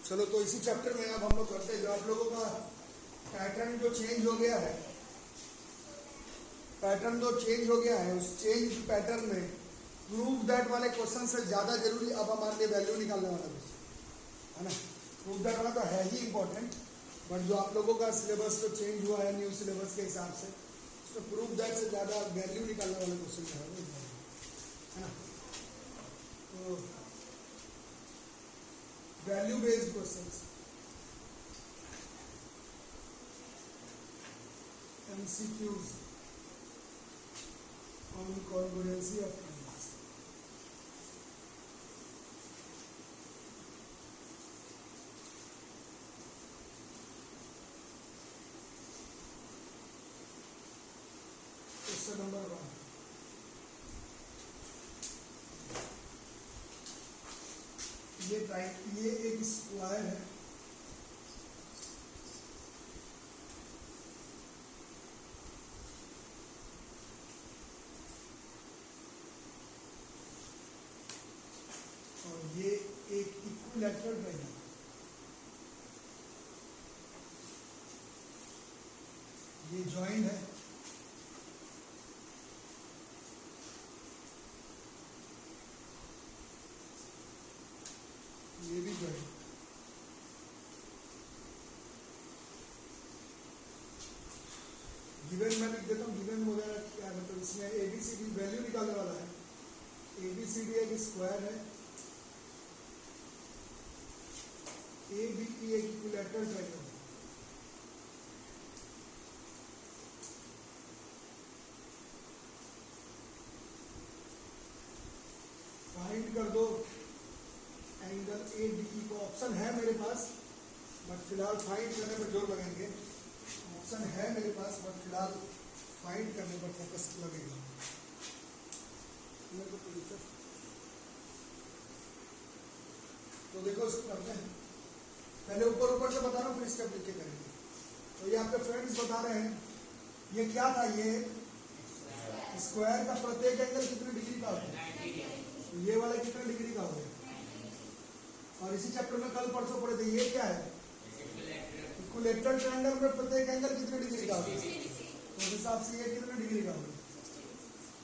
चलो तो इसी चैप्टर में अब हम लोग करते हैं जो आप लोगों का पैटर्न जो चेंज हो गया है, पैटर्न जो चेंज हो गया है उस चेंज पैटर्न में प्रूव दैट वाले क्वेश्चन से ज़्यादा जरूरी अब हमारे लिए वैल्यू निकालने वाला क्वेश्चन है ना। प्रूव दैट वाला तो है ही इंपॉर्टेंट, बट जो आप लोगों का सिलेबस जो चेंज हुआ है न्यू सिलेबस के हिसाब से उसमें प्रूव दैट से ज़्यादा वैल्यू निकालने वाला क्वेश्चन जो है वो है ना। तो value based questions MCQs on congruency of numbers. Question number 1. ये एक स्क्वायर है, और ये एक इक्विलैटरल ट्रायंगल, ये जॉइंट है, ये भी जॉइंट। गिवन मैं लिख देता हूँ, गिवन वगैरह क्या मतलब इसमें ABCD वैल्यू निकालने वाला है। ABCD एक स्क्वायर है, ABE एक इक्विलैटरल ट्रायंगल है। फाइंड कर दो एंगल ADE को। ऑप्शन है मेरे पास, बट फिलहाल फाइंड करने पर जोर लगाएंगे। ऑप्शन है मेरे पास, बट फिलहाल फाइंड करने पर फोकस लगेगा। तो देखो इसको करते हैं, पहले ऊपर ऊपर से बता रहा हूँ फिर स्टेप लिख के करेंगे। तो ये आपके फ्रेंड्स बता रहे हैं ये क्या था, ये स्क्वायर का प्रत्येक एंगल कितने डिग्री का होता है, तो ये वाला कितने डिग्री का होगा। और इसी चैप्टर में कल परसों पढ़े थे, ये क्या है इक्विलैटरल ट्रायंगल में प्रत्येक एंगल कितने डिग्री का होगा, तो उस हिसाब से ये कितने डिग्री का होगा।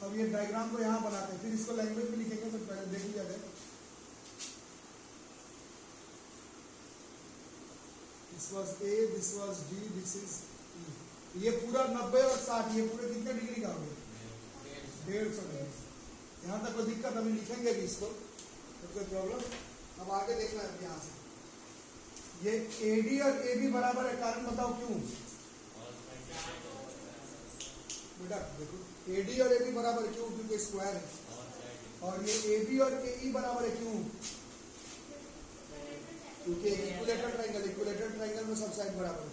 अब ये डायग्राम को यहाँ बनाते हैं, फिर इसको लैंग्वेज में लिखेंगे, तो पहले देख लिया जाए। This was A, this was D, this is E। ये पूरा 90 और 60 ये पूरे कितने डिग्री का होगा, 150 डिग्री। यहाँ तक कोई दिक्कत, अभी लिखेंगे भी इसको, तो कोई प्रॉब्लम। अब आगे देखना है यहाँ से, ये AD और AB बराबर है, कारण बताओ क्यों बेटा। देखो AD और AB बराबर क्यों, क्योंकि स्क्वायर है। और ये AB और AE बराबर है क्यों, क्योंकि इक्विलैटरल ट्रायंगल, इक्विलैटरल ट्रायंगल में सब साइड बराबर है।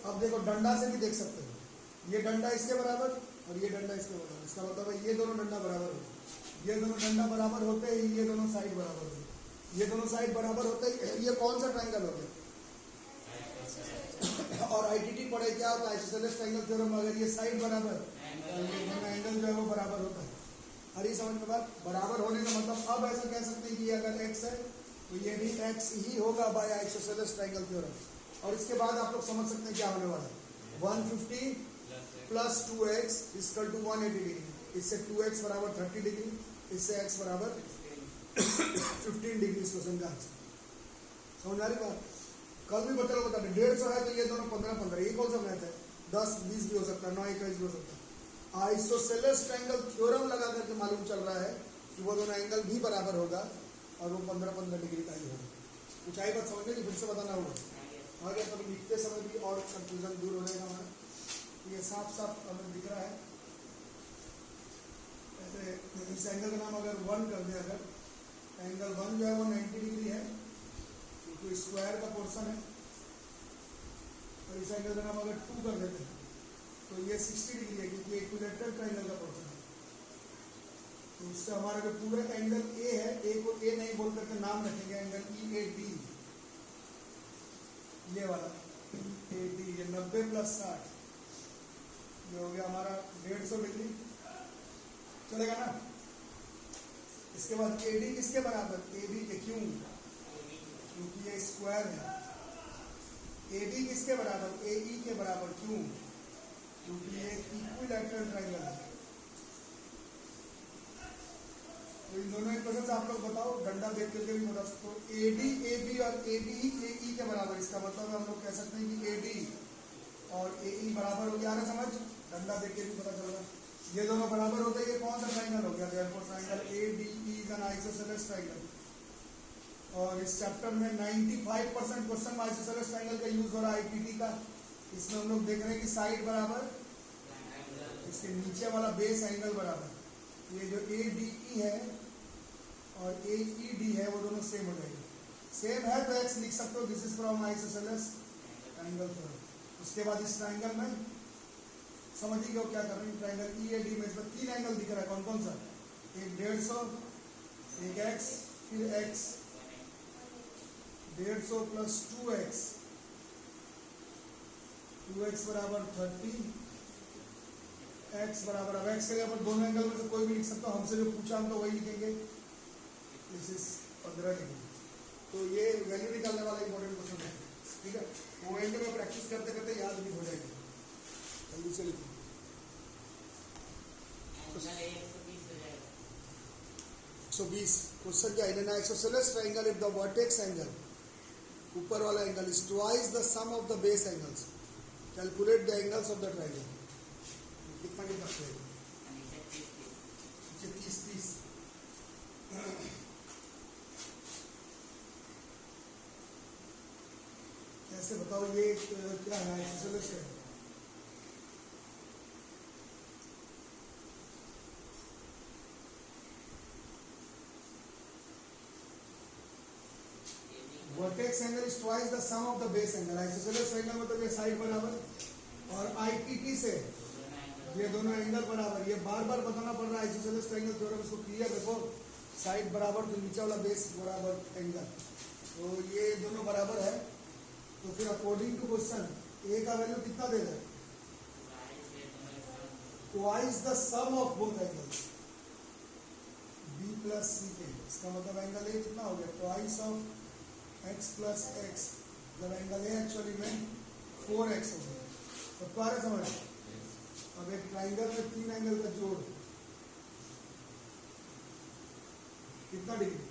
अब देखो डंडा से भी देख सकते हो, ये डंडा इसके बराबर और ये डंडा इसके बराबर, इसका मतलब है ये दोनों डंडा बराबर है। ये दोनों डंडा बराबर होते ही ये दोनों साइड बराबर होते, ये दोनों साइड बराबर होते ही ये कौन सा ट्रायंगल हो गया। और ITT पढ़े क्या होता है, आइसोसेलेस ट्रायंगल थ्योरम, अगर ये साइड बराबर एंगल जो है वो बराबर होता है। और ये समझ में बात, बराबर होने का मतलब अब ऐसा कह सकते हैं कि अगर x है तो ये भी x ही होगा बाय आइसोसेलेस ट्रायंगल थ्योरम। और इसके बाद आप लोग समझ सकते हैं क्या होने वाला है, 150 plus 2x equal to 180 degree. इससे 2x बराबर 30 डिग्री, इससे x बराबर 15 डिग्री। इसको समझा, समझ आ रही बात। कल भी बता 150 है तो ये दोनों 15-15, ये कौन सा मैथ है, 10-20 भी हो सकता है, 9-21 भी हो सकता है। आइसोसेलेस ट्रायंगल थ्योरम लगा करके मालूम चल रहा है कि वो दोनों एंगल भी बराबर होगा और वो 15-15 डिग्री का ही होगा। ऊंचाई बात समझने की फिर से बताना होगा आगे, तब लिखते समय भी और कंफ्यूजन दूर हो जाएगा हमारा। ये साफ साफ हमें दिख रहा है। ऐसे इस एंगल का नाम अगर 1 कर दें, अगर एंगल 1 जो है वो 90 डिग्री है क्योंकि स्क्वायर का पोर्शन है, और इस एंगल का नाम अगर 2 कर देते हैं तो ये 60 डिग्री है क्योंकि इक्विलैटरल ट्रायंगल का पोर्शन है। तो उससे हमारा जो पूरा एंगल A है, A को A नहीं बोल करके नाम रखेंगे एंगल EAD, ये वाला AD, ये 90 प्लस 60 ये हो गया हमारा 150 डिग्री, चलेगा ना। इसके बाद AD किसके बराबर, AB के, क्यों क्योंकि ये स्क्वायर है। ए बी किसके बराबर? ए ई के बराबर। क्यों? क्योंकि ये इक्विलैटरल ट्रायंगल है। तो इन दोनों इक्वेशन आप लोग बताओ, डंडा देख करके भी बता सकते हो। ए डी ए बी और ए बी ए ई के बराबर, इसका मतलब हम लोग कह सकते हैं कि ए डी और ए ई बराबर हो गया। समझ, डंडा देख के भी पता चल रहा है। ये दोनों बराबर होते हैं, ये कौन सा ट्रायंगल हो गया? Therefore triangle A D E is an isosceles triangle. और इस चैप्टर में 95% क्वेश्चन में आइसोसेलेस ट्रायंगल का यूज हो रहा है, आईटीटी का। इसमें हम लोग देख रहे हैं कि साइड बराबर, इसके नीचे वाला बेस एंगल बराबर। ये जो ए डी ई है और ए ई डी है वो दोनों सेम हो जाएंगे। सेम है तो एक्स लिख सकते हो, this is from isosceles triangle theorem. उसके बाद इस ट्रायंगल में समझिए क्या कर रहे हैं। ट्रायंगल ई ए डी में इसमें 3 एंगल दिख रहा है। कौन कौन सा? एक 150, एक एक्स, फिर एक्स। 150 प्लस 2x, 2x बराबर 30, x बराबर, अब x के लिए अपन दोनों एंगल में से कोई भी लिख सकता हूँ। हमसे जो पूछा हम तो वही लिखेंगे। This is 15 degree. तो ये वैल्यू निकालने वाला इंपॉर्टेंट क्वेश्चन है, ठीक है। वो एंड में प्रैक्टिस करते करते याद भी हो जाएगी। जल्दी से लिखो। 120 क्वेश्चन क्या है? Isosceles triangle if the vertex angle, ऊपर वाला angle, is twice the sum of the base angles, calculate the angles of the triangle. कितना कितना है? 30। कैसे बताओ ये क्या है? आइसोसेलेस है। Vertex angle is twice the sum of the base angle. Isosceles triangle मतलब ये साइड बराबर और आईटीटी से ये दोनों एंगल बराबर। ये बार बार बताना पड़ रहा है आइसोसेलेस ट्रायंगल थ्योरम, इसको क्लियर रखो। साइड बराबर तो नीचे वाला बेस बराबर एंगल, तो ये दोनों बराबर है। तो फिर अकॉर्डिंग टू क्वेश्चन ए का वैल्यू कितना दे रहा है? Twice the sum of both angles, B plus C के। इसका मतलब एंगल ए कितना हो गया? Twice of x plus x, जब एंगल ए एक्चुअली में 4x हो गया। तो क्या है समझ? अब एक ट्रायंगल में 3 एंगल का जोड़ कितना डिग्री?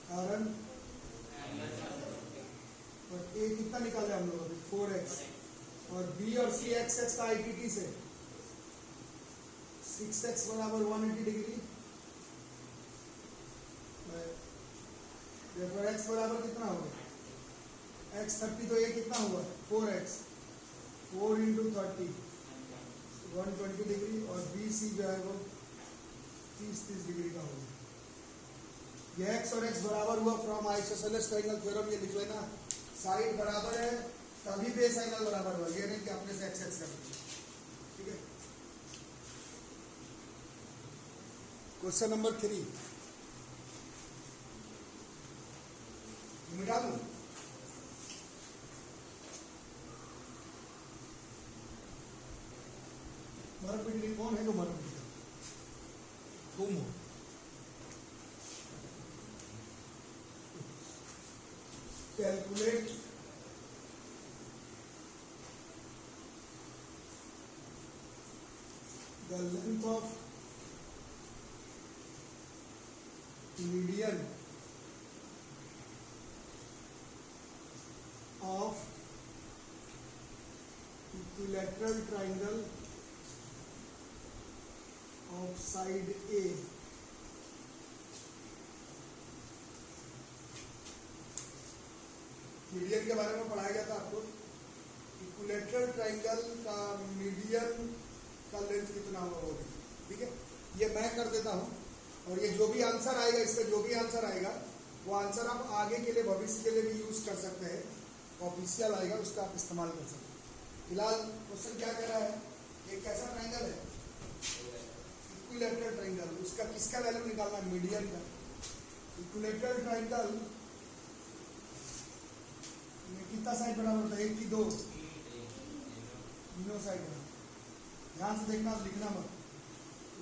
कारण और ए कितना निकाले हम लोग अभी? 4x। और बी और सी एक्स एक्स का आईटीटी से 6x बराबर 180 डिग्री। x बराबर कितना होगा? x 30, तो ये कितना हुआ? 4x, 4 into 30 120 degree. और बी सी जो है वो 30 डिग्री का होगा। ये x और x बराबर हुआ फ्रॉम आइसोसेलेस ट्रायंगल थ्योरम। ये लिख लेना, साइड बराबर है तभी बेस एंगल बराबर हुआ, ये नहीं कि आपने से x कर दिया, ठीक है। क्वेश्चन नंबर 3 मिटा दूं? मरपिटरी कौन है जो मरपिटरी? तुम हो। Calculate the length of median of equilateral triangle of side A median के बारे में पढ़ाया गया था आपको। इक्विलैटरल ट्रायंगल का मीडियन का लेंथ कितना होगा, ठीक है। ये मैं कर देता हूँ और ये जो भी आंसर आएगा, इसका जो भी आंसर आएगा वो आंसर आप आगे के लिए, भविष्य के लिए भी यूज कर सकते हैं। ऑफिशियल आएगा उसका आप इस्तेमाल कर सकते हैं। फिलहाल क्वेश्चन क्या कह रहा है? ये कैसा ट्रायंगल है? Equilateral triangle. उसका किसका वैल्यू निकालना है? मीडियन का। इक्विलैटरल ट्रायंगल में कितना साइड बराबर होता है? 1 की 2? तीनों साइड बराबर। ध्यान से देखना, लिखना मत।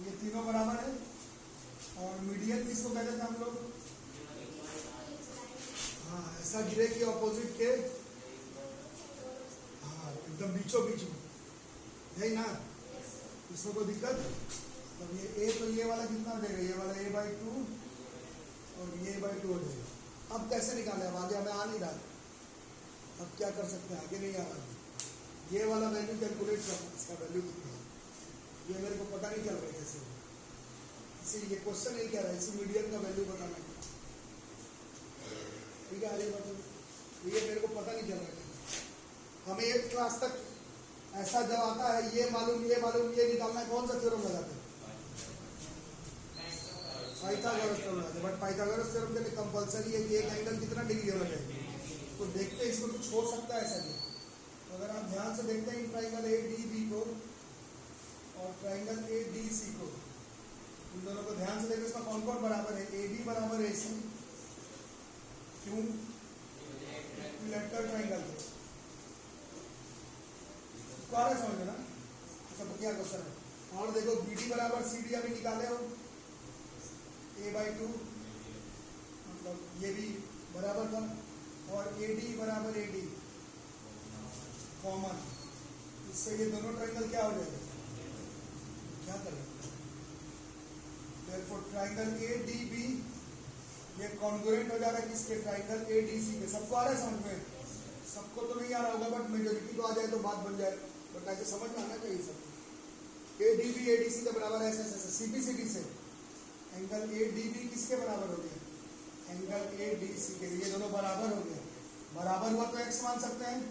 ये तीनों बराबर है। और मीडियन किसको कहते थे हम लोग? इसका गिरेगी ऑपोजिट के, हाँ एकदम बीचों बीच में, यही ना, इसमें कोई दिक्कत। तो ये ए, तो ये वाला कितना हो जाएगा, ये वाला a/2 और a/2 हो जाएगा। अब कैसे निकाले, अब आगे हमें आ नहीं रहा, अब क्या कर सकते हैं, आगे नहीं आ रहा, ये वाला वैल्यू कैलकुलेट करना, इसका वैल्यू कितना है ये मेरे को पता नहीं चल रहा है कैसे, इसीलिए ये क्वेश्चन नहीं कह रहा है, इसी मीडियम का वैल्यू बताना है, ठीक है। आगे बढ़ो, ये मेरे को पता नहीं चल रहा है, हमें 8 क्लास तक ऐसा जब आता है ये मालूम ये निकालना है, कौन सा थ्योरम लगाते हैं, पाइथागोरस थ्योरम लगाते हैं। बट पाइथागोरस थ्योरम के लिए कंपलसरी है कि एक एंगल कितना डिग्री होना चाहिए, तो देखते हैं इसको कुछ हो सकता है ऐसा नहीं। तो अगर आप ध्यान से देखते हैं ट्राइंगल ADB को और ट्राइंगल ADC को, इन दोनों को ध्यान से देखो, इसमें कौन कौन बराबर है, AB बराबर AC, क्यों, इक्विलैटरल ट्राइंगल है, समझ में ना, सब क्या क्वेश्चन है। और देखो BD बराबर CD अभी निकाले हो, a/2 मतलब ये भी बराबर था, और AD बराबर AD कॉमन, इससे ये दोनों ट्राइंगल क्या हो जाएगा, क्या करें, therefore ट्राइंगल ADB ये कॉन्ग्रुएंट हो जा रहा है किसके, ट्राइंगल ADC के। सबको आ रहा है समझ में, सबको तो नहीं आ रहा होगा, बट मेजोरिटी को आ जाए तो बात बन जाए, बट ऐसे समझ में आना चाहिए सब। ADB ADC के बराबर है, ऐसे CPCD से एंगल ADB किसके बराबर हो गया, एंगल ADC के, ये दोनों बराबर हो गया, बराबर हुआ तो x मान सकते हैं,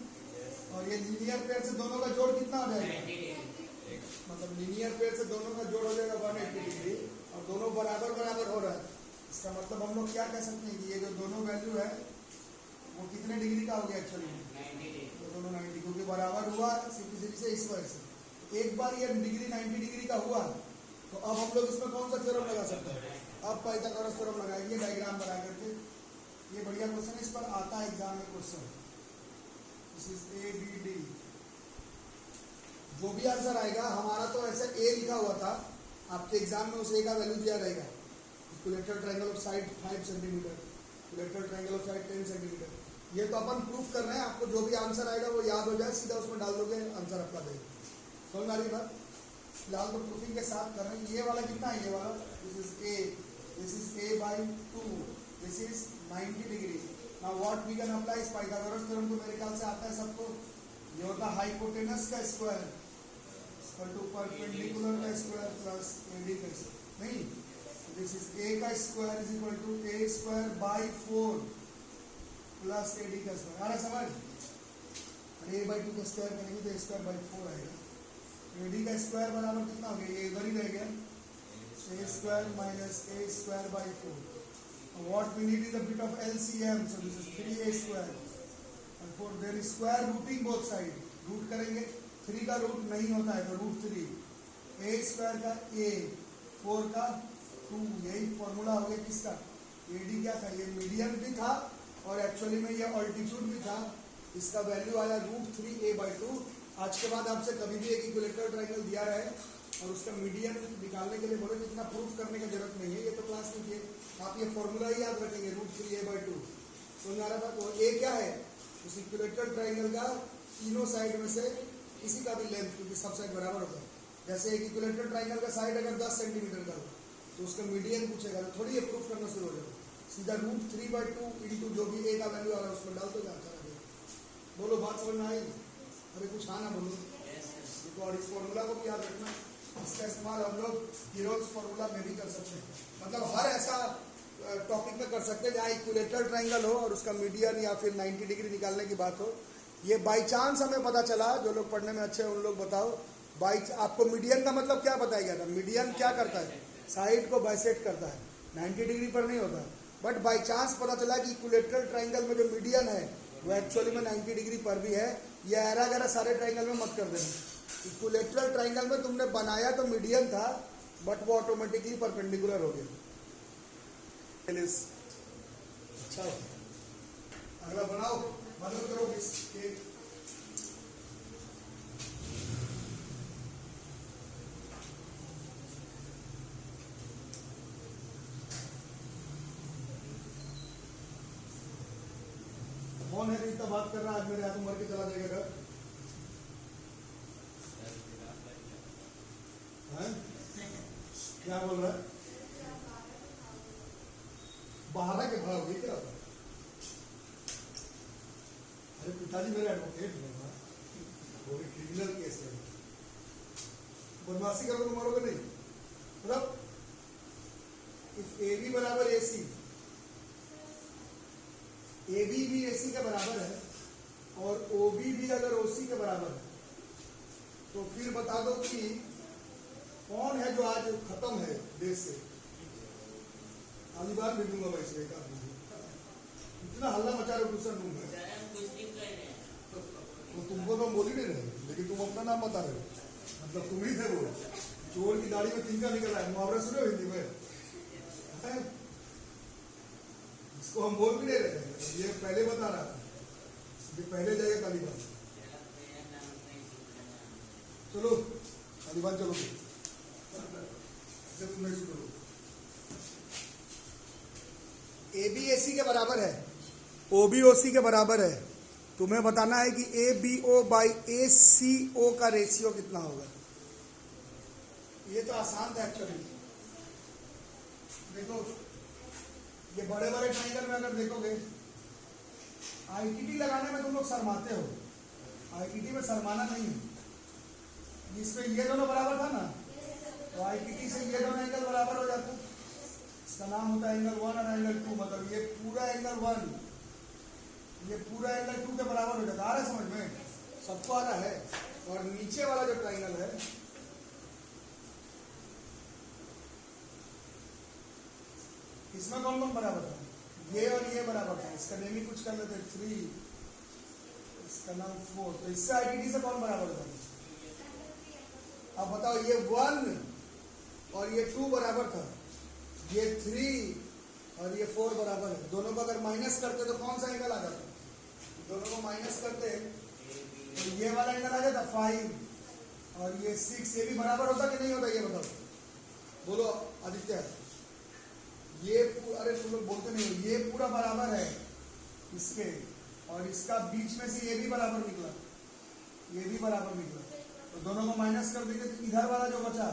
और ये लीनियर पेयर से दोनों का जोड़ कितना हो जाएगा, मतलब लीनियर पेयर से दोनों का जोड़ हो जाएगा 180 डिग्री, और दोनों बराबर बराबर हो रहा है, इसका मतलब हम लोग क्या कह सकते हैं कि ये जो दोनों वैल्यू है वो कितने डिग्री का हो गया एक्चुअली, तो दोनों 90, क्योंकि बराबर हुआ CPCD से इस वजह से। एक बार ये डिग्री 90 डिग्री का हुआ, तो अब हम लोग इसमें कौन सा थ्योरम लगा सकते हैं, अब पाइथागोरस थ्योरम लगाएंगे डायग्राम बना करके। ये बढ़िया क्वेश्चन है, इस पर आता है एग्जाम में क्वेश्चन, दिस इज ABD, जो भी आंसर आएगा, हमारा तो ऐसे A लिखा हुआ था, आपके एग्जाम में उस A का वैल्यू दिया रहेगा, equilateral triangle of side 5 centimetre, equilateral triangle of side 10 centimetre. ये तो अपन प्रूफ कर रहे हैं, आपको जो भी आंसर आएगा वो याद हो जाए, सीधा उसमें डाल दोगे, आंसर आपका देगा। समझ आ रही बात, फिलहाल तो प्रूफिंग के साथ कर रहे हैं। ये वाला कितना है, ये वाला this is a/2, this is 90 degree. Now what we can apply इस पाइथागोरस थ्योरम को, मेरे ख्याल से आता है सबको, ये होता है हाइपोटेनस का स्क्वायर इक्वल टू परपेंडिकुलर का स्क्वायर प्लस AD का स्क्वायर, नहीं, दिस इज a का square is equal to a²/4 plus AD का स्क्वायर। आ रहा समझ, a/2 का स्क्वायर करेंगे तो a²/4 आएगा, AD का स्क्वायर बराबर कितना हो गया, ये इधर ही रह गया, a² minus a²/4। What we need is a bit of LCM, so this is 3a², and for there is square rooting both side, root करेंगे, 3 का रूट नहीं होता है तो √3, a² का a, 4 का 2, यही फॉर्मूला हो गया किसका, AD क्या था, ये मीडियन भी था और एक्चुअली में ये ऑल्टीट्यूड भी था, इसका वैल्यू आया √3a/2। आज के बाद आपसे कभी भी एक इक्विलैटरल ट्रायंगल दिया रहे और उसका मीडियन निकालने के लिए बोले, इतना प्रूफ करने की जरूरत नहीं है, ये तो क्लास में किए, आप ये फॉर्मूला ही याद रखेंगे, √3a/2। समझ आ रहा था, तो a क्या है, उस इक्विलैटरल ट्रायंगल का तीनों साइड में से किसी का भी लेंथ, क्योंकि सब साइड बराबर होता है, जैसे एक इक्विलैटरल ट्रायंगल का साइड अगर 10 सेंटीमीटर का हो तो उसका मीडियन पूछेगा, तो थोड़ी ये प्रूफ करना शुरू हो जाएगा, सीधा √3/2 इंटू जो भी a का वैल्यू आ रहा है उसमें डाल दो, जाता रहेगा। बोलो बात समझ में आई, अरे कुछ हाँ ना बोलो, और इस फॉर्मूला को भी याद रखना, इसका इस्तेमाल हम लोग हीरोज फॉर्मूला में भी कर सकते हैं, मतलब हर ऐसा टॉपिक में कर सकते हैं जहाँ इक्विलैटरल ट्रायंगल हो और उसका मीडियन या फिर 90 डिग्री निकालने की बात हो। ये बाई चांस हमें पता चला, जो लोग पढ़ने में अच्छे हैं उन लोग बताओ, आपको मीडियन का मतलब क्या बताया गया था, मीडियन क्या करता है, साइड को बाइसेक्ट करता है, 90 डिग्री पर नहीं होता, बट बाई चांस पता चला कि इक्विलैटरल ट्रायंगल में जो मीडियन है वो एक्चुअली में 90 डिग्री पर भी है। ये ऐरा गैरा सारे ट्रायंगल में मत कर देना, इक्विलैटरल ट्रायंगल में तुमने बनाया तो मीडियन था, बट वो ऑटोमेटिकली परपेंडिकुलर हो गया। अच्छा, अगला बनाओ, मदद करो इसके, इतना बात कर रहा है, आज मेरे हाथ मर के चला जाएगा घर। क्या बोल रहा है? 12 के भाव ये क्या? अरे पिताजी मेरे एडवोकेट है, वो भी क्रिमिनल केस है। बदमाशी करोगे तो मरोगे नहीं। मतलब इफ ए बी बराबर ए सी, ए बी भी ए सी के बराबर है और ओ बी भी अगर ओ सी के बराबर है, तो फिर बता दो कि कौन है जो आज खत्म है देश से। अगली बार भी दूंगा भाई से, इतना हल्ला मचा रहे दूसरा रूम में। तो तुमको तो हम बोल ही नहीं रहे, लेकिन तुम अपना नाम बता रहे हो, मतलब तुम ही थे वो चोर की दाढ़ी में तिनका निकल रहा है। मुहावरा सुने हो हिंदी में? इसको हम बोल भी नहीं रहे, ये पहले बता रहा था, ये पहले जाएगा तालिबान। चलो तालिबान चलो, तुम नहीं सुनो। ए बी ए सी के बराबर है, ओ बी ओ सी के बराबर है। तुम्हें बताना है कि ए बी ओ बाई ए सी ओ का रेशियो कितना होगा। ये तो आसान था एक्चुअली। देखो ये बड़े बड़े ट्रायंगल में अगर देखोगे, आईटीटी लगाने में तुम लोग शर्माते हो। आईटीटी में शर्माना नहीं है। इसमें ये दोनों बराबर था ना, तो आईटीटी से ये दोनों एंगल बराबर हो जाता है। इसका नाम होता है एंगल 1 और एंगल 2। मतलब ये पूरा एंगल 1, ये पूरा एंगल 2 के बराबर हो जाता है। आ रहा है समझ में? सबको आ रहा है। और नीचे वाला जो ट्रायंगल है, इसमें कौन कौन बराबर था? ये और ये बराबर था। इसका नेम ही कुछ कर लेते 3, इसका नाम 4। तो इससे आईटीटी से कौन बराबर होता है? अब बताओ, ये 1 और ये 2 बराबर था, ये 3 और ये 4 बराबर है। दोनों को अगर माइनस करते तो कौन सा एंगल आ जाता? दोनों को माइनस करते तो ये वाला एंगल आ जाता 5 और ये 6। ये भी बराबर होता कि नहीं होता? ये बताओ, बोलो आदित्य। ये अरे तुम लोग बोलते नहीं हो। ये पूरा बराबर है इसके, और इसका बीच में से ये भी बराबर निकला, ये भी बराबर निकला। तो दोनों को माइनस कर देंगे तो इधर वाला जो बचा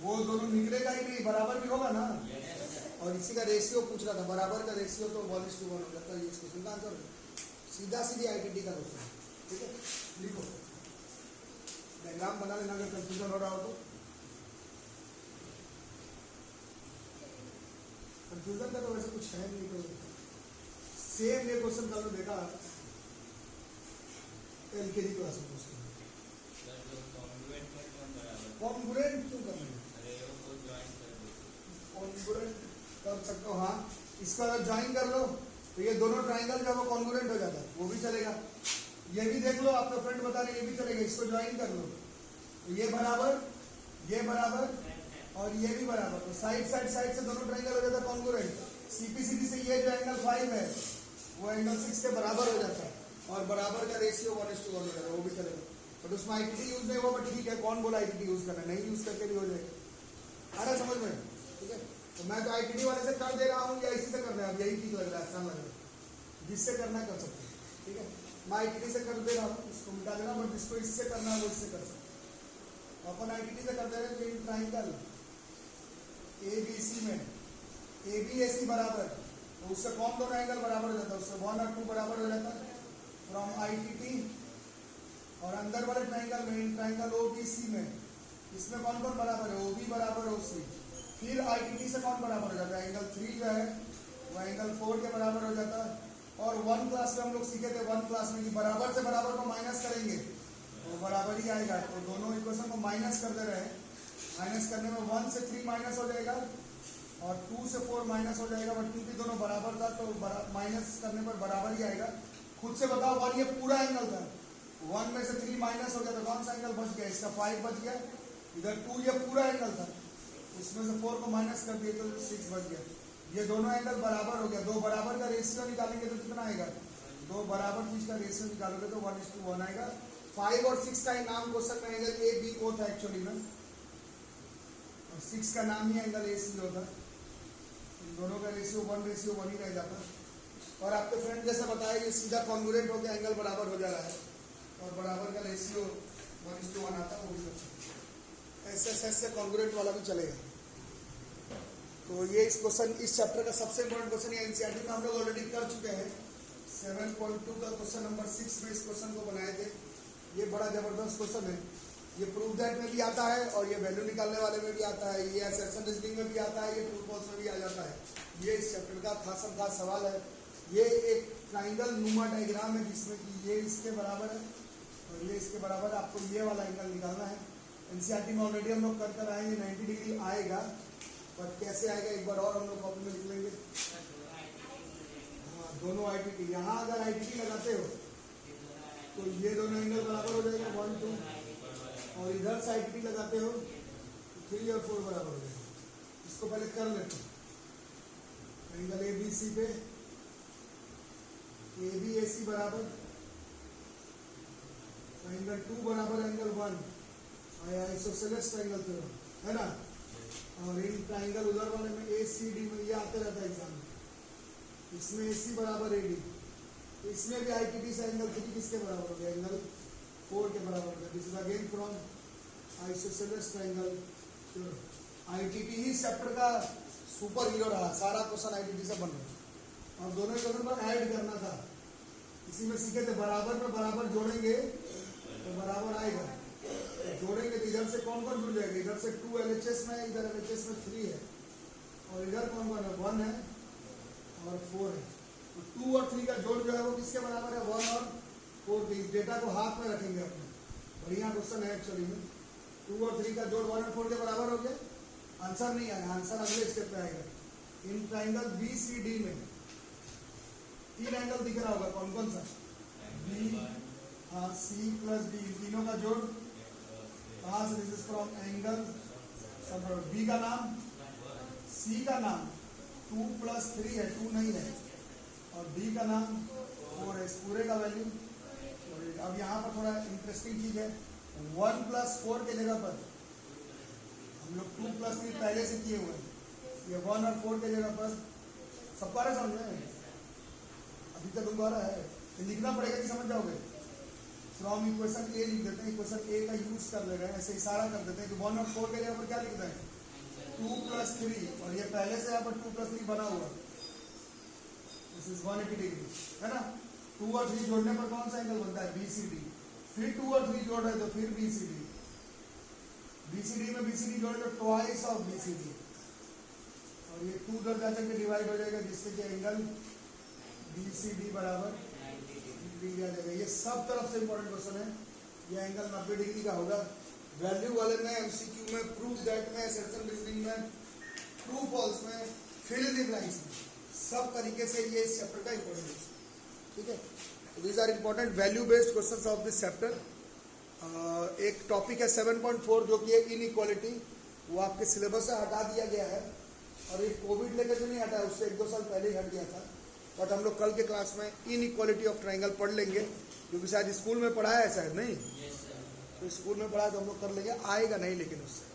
वो दोनों निकलेगा ही नहीं, बराबर भी होगा ना। और इसी का रेशियो पूछ रहा था, बराबर का रेशियो तो 1:1 हो जाता है। इस क्वेश्चन का आंसर सीधा सीधी आईटीटी का क्वेश्चन। ठीक है, लिखो, डायग्राम बना लेना अगर कंफ्यूजन हो रहा हो तो। कंफ्यूजन का तो वैसे कुछ है नहीं। तो सेम ये क्वेश्चन कल देखा एलकेजी क्लास में पूछते हैं। कॉन्ग्रुएंट क्यों करना है? कॉन्ग्रुएंट कर सकते हो, हाँ। इसका अगर ज्वाइन कर लो तो ये दोनों ट्राइंगल जो है कॉन्ग्रुएंट हो जाता है, वो भी चलेगा। ये भी देख लो, आपका फ्रेंड बता रहे ये भी चलेगा। इसको ज्वाइन कर लो तो ये बराबर और ये भी बराबर। तो साइड से दोनों ट्राइंगल हो जाता है कॉन्ग्रुएंट। सीपीसीडी से ये जो एंगल 5 है वो एंगल 6 के बराबर हो जाता है, और बराबर का रेशियो 1:1 हो जाता है, वो भी चलेगा। बट उसमें आईटीटी यूज नहीं हुआ, बट ठीक है, कौन बोला आईटीटी यूज करना? नहीं यूज करके भी हो जाएगा। आ रहा समझ में? ठीक है, तो मैं तो आईटीटी वाले से कर दे रहा हूँ या इसी से कर रहे हैं, अब यही ठीक लग रहा है, आसान लग रहा है। जिससे करना कर सकते हैं। ठीक है, मैं आईटीटी से कर दे रहा हूँ, इसको मिटा देना, बट जिसको इससे करना है वो इससे कर सकते हैं। अपन आईटीटी से कर दे रहे हैं। तो ट्राइंगल एबीसी में एबीएसी बराबर, तो उससे कौन दोनों एंगल बराबर हो जाता है? उससे 1 और 2 बराबर हो जाता है फ्रॉम आईटीटी। और अंदर वाले ट्राइंगल में, ट्राइंगल ओबीसी में, इसमें कौन कौन बराबर है? ओबी बराबर ओसी। फिर आईटीटी से कौन बराबर हो जाता है? एंगल 3 जो है वो एंगल 4 के बराबर हो जाता है। और 1 क्लास में हम लोग सीखे थे, 1 क्लास में कि बराबर से बराबर को माइनस करेंगे तो बराबर ही आएगा। तो दोनों इक्वेशन को माइनस कर दे रहे हैं। माइनस करने में 1 से 3 माइनस हो जाएगा और 2 से 4 माइनस हो जाएगा। बट क्योंकि दोनों बराबर था तो माइनस करने पर बराबर ही आएगा। खुद से बताओ, 1 ये पूरा एंगल था, 1 में से 3 माइनस हो गया तो कौन सा एंगल बच गया? इसका 5 बच गया। इधर 2 ये पूरा एंगल था, उसमें से 4 को माइनस कर दिए तो 6 बच गया। ये दोनों एंगल बराबर हो गया। 2 बराबर का रेशियो निकालेंगे तो कितना आएगा? 2 बराबर चीज का रेशियो निकालोगे तो 1:1 आएगा। 5 और 6 का ही नाम क्वेश्चन में एंगल ए बी ओ था एक्चुअली में, और 6 का नाम ही एंगल ए सी होता। इन दोनों का रेशियो 1:1 ही रह जाता। और आपके फ्रेंड जैसा बताया ये सीधा कॉन्ग्रुएंट होकर एंगल बराबर हो जा रहा है और बराबर का रेशियो 1:1 आता है, वो भी अच्छा एस से कॉन्ग्रुएंट वाला भी चलेगा। तो ये इस क्वेश्चन इस चैप्टर का सबसे इम्पोर्टेंट क्वेश्चन है। एनसीईआरटी में हम लोग ऑलरेडी कर चुके हैं 7.2 का क्वेश्चन नंबर 6 में इस क्वेश्चन को बनाए थे। ये बड़ा जबरदस्त क्वेश्चन है, ये प्रूफ दैट में भी आता है और ये वैल्यू निकालने वाले में भी आता है, ये असर्शन रीजनिंग में भी आता है, ये ट्रू फॉल्स में भी आ जाता है। ये इस चैप्टर का खास सवाल है। ये एक ट्राइंगल नुमा डायग्राम है जिसमें कि ये इसके बराबर है और ये इसके बराबर, आपको ये वाला एंगल निकालना है। एनसीईआरटी में ऑलरेडी हम लोग कर आएंगे, 90 डिग्री आएगा, बट कैसे आएगा एक बार और हम लोग कॉपी में लिख लेंगे। हाँ, दोनों ITT, यहाँ अगर ITT लगाते हो तो ये दोनों एंगल बराबर हो जाएगा 1, 2, और इधर से ITT लगाते हो तो 3 और 4 बराबर हो जाएगा। इसको पहले कर लेते हैं। एंगल ABC पे ABAC बराबर एंगल 2 बराबर एंगल 1, आइसोसेलेस ट्राइंगल थ्योरम है ना। और इन ट्राइंगल उधर वाले में ACD में ये आते रहता है एग्जाम में, इसमें AC बराबर AD, इसमें भी ITT से एंगल 3 किसके बराबर हो गया, एंगल 4 के बराबर हो गया। This is again from isosceles triangle theorem. ITT he chapter का सुपर हीरो रहा, सारा क्वेश्चन ITT से बन रहा और दोनों क्वेश्चन को ऐड करना था। इसी में सीखे थे बराबर में बराबर जोड़ेंगे तो बराबर आएगा, जोड़ेंगे तो इधर से कौन कौन जुड़ जाएगा, इधर से 2 LHS में, इधर LHS में 3 है और इधर कौन कौन है, 1 है और 4 है। तो 2 और 3 का जोड़ जो है वो किसके बराबर है, 1 और 4 के। इस डेटा को हाथ में रखेंगे अपने, बढ़िया क्वेश्चन है एक्चुअली में। 2 और 3 का जोड़ 1 और 4 के बराबर हो गया। आंसर नहीं आया, आंसर अगले स्टेप पे आएगा। इन ट्राइंगल BCD में 3 एंगल दिख रहा होगा, कौन कौन सा, B, हाँ, C प्लस D, तीनों का जोड़ कहाँ से, this is from angle B का नाम, C का नाम 2 + 3 है, 2 नहीं है, और D का नाम 4 है, इस पूरे का वैल्यू। अब यहाँ पर थोड़ा इंटरेस्टिंग चीज है, 1 + 4 के जगह पर हम लोग 2 + 3 पहले से किए हुए हैं, ये 1 और 4 के जगह पर सबका रहे समझ में, अभी तक दोबारा है, तो लिखना पड़ेगा कि समझ जाओगे। फ्रॉम इक्वेशन A लिख देते हैं, इक्वेशन A का यूज कर ले रहे हैं, ऐसे इशारा कर देते हैं कि 1 और 4 के जगह पर क्या लिखते हैं, 2 + 3, और ये पहले से यहाँ पर 2 + 3 बना हुआ, दिस इज 180 डिग्री है ना। 2 और 3 जोड़ने पर कौन सा एंगल बनता है, BCD। फिर 2 और 3 जोड़ रहे तो फिर BCD, BCD में BCD जोड़े तो ट्वाइस ऑफ BCD, और ये 2 उधर जाकर के डिवाइड हो जाएगा जिससे कि एंगल BCD बराबर 90 डिग्री आ जाएगा। ये सब तरफ से इंपॉर्टेंट क्वेश्चन है, ये एंगल 90 डिग्री का होगा। वैल्यू वाले में, MCQ में, प्रूफ दैट में, असर्शन रीजनिंग में, ट्रू फॉल्स में, फिल इन द ब्लैंक्स में, सब तरीके से ये इस चैप्टर का इंपॉर्टेंट है। ठीक है, these are important value based questions of this chapter. एक टॉपिक है 7.4 जो कि है इनइक्वालिटी, वो आपके सिलेबस से हटा दिया गया है और ये कोविड लेकर जो नहीं हटा है, उससे 1-2 साल पहले ही हट गया था। बट हम लोग कल के क्लास में इनइक्वालिटी ऑफ ट्राइंगल पढ़ लेंगे, क्योंकि शायद स्कूल में पढ़ाया है, शायद नहीं, तो स्कूल में पढ़ा तो हम लोग कर लेंगे, आएगा नहीं लेकिन उससे